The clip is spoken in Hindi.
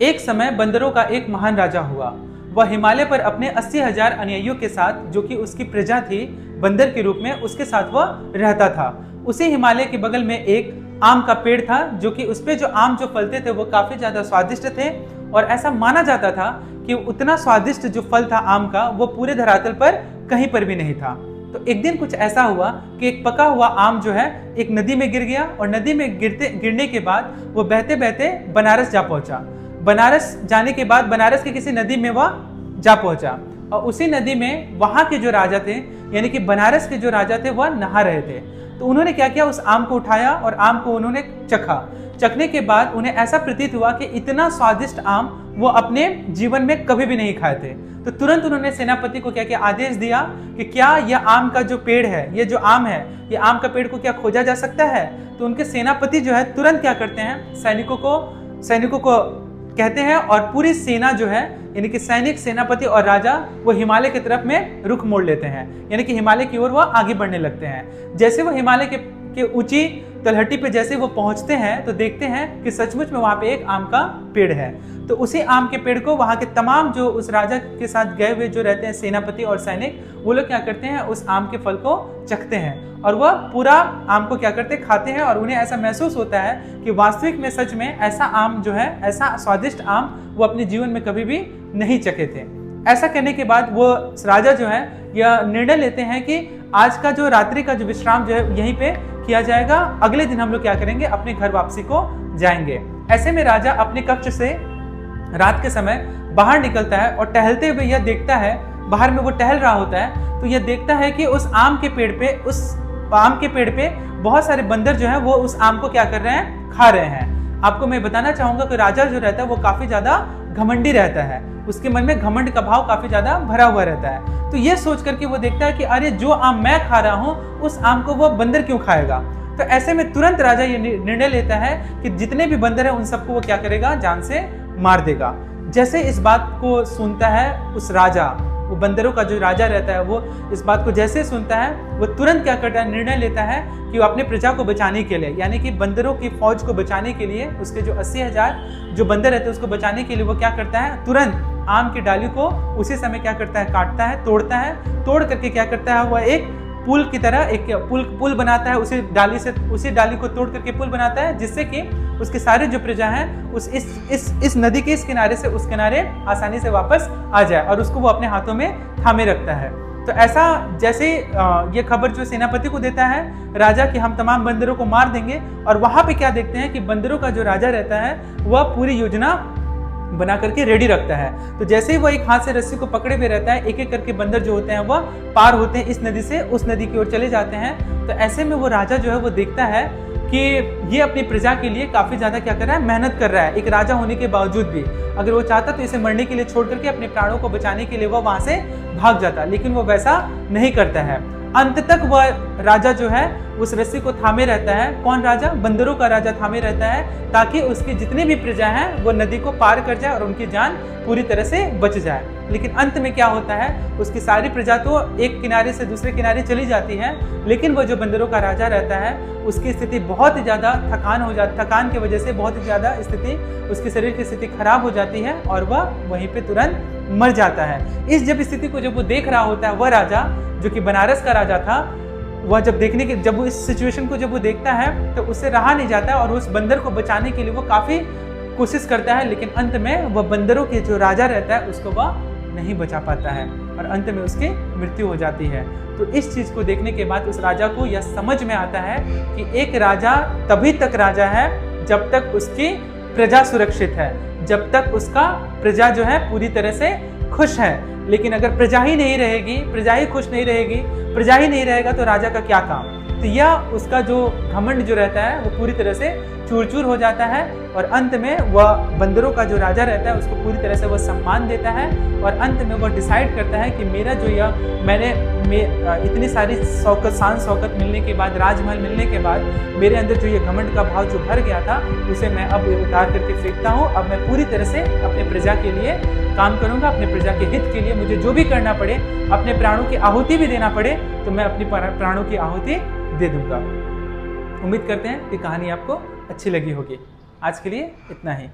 एक समय बंदरों का एक महान राजा हुआ। वह हिमालय पर अपने 80,000 अनुयायियों के साथ, जो कि उसकी प्रजा थी बंदर के रूप में, उसके साथ वह रहता था। उसी हिमालय के बगल में एक आम का पेड़ था, जो कि उस पे जो आम जो फलते थे वो काफी ज्यादा स्वादिष्ट थे और ऐसा माना जाता था कि उतना स्वादिष्ट जो फल था आम का वो पूरे धरातल पर कहीं पर भी नहीं था। तो एक दिन कुछ ऐसा हुआ कि एक पका हुआ आम जो है एक नदी में गिर गया और नदी में गिरने के बाद वो बहते बहते बनारस जा पहुंचा। बनारस जाने के बाद बनारस की किसी नदी में वह जा पहुंचा और उसी नदी में वहां के जो राजा थे, यानी कि बनारस के जो राजा थे, वह नहा रहे थे। तो उन्होंने क्या किया, उस आम को उठाया और आम को उन्होंने चखा। चखने के बाद उन्हें ऐसा प्रतीत हुआ कि इतना स्वादिष्ट आम वो अपने जीवन में कभी भी नहीं खाए थे। तो तुरंत उन्होंने सेनापति को क्या किया, आदेश दिया कि क्या यह आम का जो पेड़ है, ये जो आम है, ये आम का पेड़ को क्या खोजा जा सकता है। तो उनके सेनापति जो है तुरंत क्या करते हैं, सैनिकों को कहते हैं और पूरी सेना जो है, यानी कि सैनिक, सेनापति और राजा, वो हिमालय की तरफ में रुख मोड़ लेते हैं, यानी कि हिमालय की ओर वो आगे बढ़ने लगते हैं। जैसे वो हिमालय के ऊंची तलहटी पे जैसे वो पहुंचते हैं तो देखते हैं कि सचमुच में वहां पे एक आम का पेड़ है। तो उसी आम के पेड़ को वहां के तमाम जो उस राजा के साथ गए हुए जो रहते हैं सेनापति और सैनिक, वो लोग क्या करते हैं, उस आम के फल को चखते हैं और वह पूरा आम को क्या करते, खाते हैं और उन्हें ऐसा महसूस होता है कि वास्तविक में सच में ऐसा आम जो है, ऐसा स्वादिष्ट आम वो अपने जीवन में कभी भी नहीं चखे थे। ऐसा करने के बाद वो राजा जो है यह निर्णय लेते हैं कि आज का जो रात्रि का जो विश्राम जो है यहीं पे किया जाएगा, अगले दिन हम लोग क्या करेंगे, अपने घर वापसी को जाएंगे। ऐसे में राजा अपने कक्ष से रात के समय बाहर निकलता है और टहलते हुए यह देखता है, बाहर में वो टहल रहा होता है, तो यह देखता है कि उस आम के पेड़ पे बहुत सारे बंदर जो है वो उस आम को क्या कर रहे हैं, खा रहे हैं। आपको मैं बताना चाहूंगा कि राजा जो रहता है वो काफी ज्यादा घमंडी रहता है, उसके मन में घमंड का भाव काफी ज्यादा भरा हुआ रहता है। तो ये सोच करके वो देखता है कि अरे जो आम मैं खा रहा हूँ उस आम को वो बंदर क्यों खाएगा। तो ऐसे में तुरंत राजा ये निर्णय लेता है कि जितने भी बंदर हैं उन सबको वो क्या करेगा, जान से मार देगा। जैसे इस बात को सुनता है उस राजा, वो बंदरों का जो राजा रहता है वो इस बात को जैसे सुनता है वो तुरंत क्या करता है, निर्णय लेता है कि वो अपने प्रजा को बचाने के लिए, यानी कि बंदरों की फौज को बचाने के लिए, उसके जो 80,000 जो बंदर रहते हैं उसको बचाने के लिए वो क्या करता है, तुरंत आम की डाली को उसी समय क्या करता है, काटता है, तोड़ता है। तोड़ करके क्या करता है, वह एक पुल की तरह एक पुल बनाता है, उसी डाली को तोड़ करके पुल बनाता है, जिससे कि उसके सारे जो प्रजा हैं इस नदी के इस किनारे से उस किनारे आसानी से वापस आ जाए और उसको वो अपने हाथों में थामे रखता है। तो ऐसा जैसे ये खबर जो सेनापति को देता है राजा कि हम तमाम बंदरों को मार देंगे, और वहां पे क्या देखते हैं कि बंदरों का जो राजा रहता है वह पूरी योजना बना करके रेडी रखता है। तो जैसे ही वो एक हाथ से रस्सी को पकड़े हुए रहता है, एक एक करके बंदर जो होते हैं वह पार होते हैं, इस नदी से उस नदी की ओर चले जाते हैं। तो ऐसे में वो राजा जो है वो देखता है कि ये अपनी प्रजा के लिए काफी ज्यादा क्या कर रहा है, मेहनत कर रहा है। एक राजा होने के बावजूद भी अगर वो चाहता तो इसे मरने के लिए छोड़ करके अपने प्राणों को बचाने के लिए वह वहां से भाग जाता, लेकिन वो वैसा नहीं करता है। अंत तक वह राजा जो है उस रस्सी को थामे रहता है। कौन राजा? बंदरों का राजा थामे रहता है, ताकि उसकी जितनी भी प्रजा है वो नदी को पार कर जाए और उनकी जान पूरी तरह से बच जाए। लेकिन अंत में क्या होता है, उसकी सारी प्रजा तो एक किनारे से दूसरे किनारे चली जाती है, लेकिन वो जो बंदरों का राजा रहता है उसकी स्थिति बहुत ही ज्यादा थकान की वजह से बहुत ही ज्यादा स्थिति, उसके शरीर की स्थिति खराब हो जाती है और वह वहीं पे तुरंत मर जाता है। इस स्थिति को जब वो देख रहा होता है, वह राजा जो कि बनारस का राजा था, वह जब वो इस सिचुएशन को जब वो देखता है तो उससे रहा नहीं जाता है और उस बंदर को बचाने के लिए वो काफी कोशिश करता है, लेकिन अंत में वह बंदरों के जो राजा रहता है उसको वह नहीं बचा पाता है और अंत में उसकी मृत्यु हो जाती है। तो इस चीज को देखने के बाद उस राजा को यह समझ में आता है कि एक राजा तभी तक राजा है जब तक उसकी प्रजा सुरक्षित है, जब तक उसका प्रजा जो है पूरी तरह से खुश है। लेकिन अगर प्रजा ही नहीं रहेगी, प्रजा ही खुश नहीं रहेगी, प्रजा ही नहीं रहेगा तो राजा का क्या काम। तो यह उसका जो घमंड जो रहता है वो पूरी तरह से चूर चूर हो जाता है और अंत में वह बंदरों का जो राजा रहता है उसको पूरी तरह से वह सम्मान देता है और अंत में वह डिसाइड करता है कि मेरा जो इतनी सारी शान शौकत मिलने के बाद, राजमहल मिलने के बाद मेरे अंदर जो ये घमंड का भाव जो भर गया था उसे मैं अब उतार करके फेंकता हूँ। अब मैं पूरी तरह से अपने प्रजा के लिए काम करूँगा, अपने प्रजा के हित के लिए मुझे जो भी करना पड़े, अपने प्राणों की आहुति भी देना पड़े तो मैं अपनी प्राणों की आहुति दे दूंगा। उम्मीद करते हैं कि कहानी आपको अच्छी लगी होगी। आज के लिए इतना ही।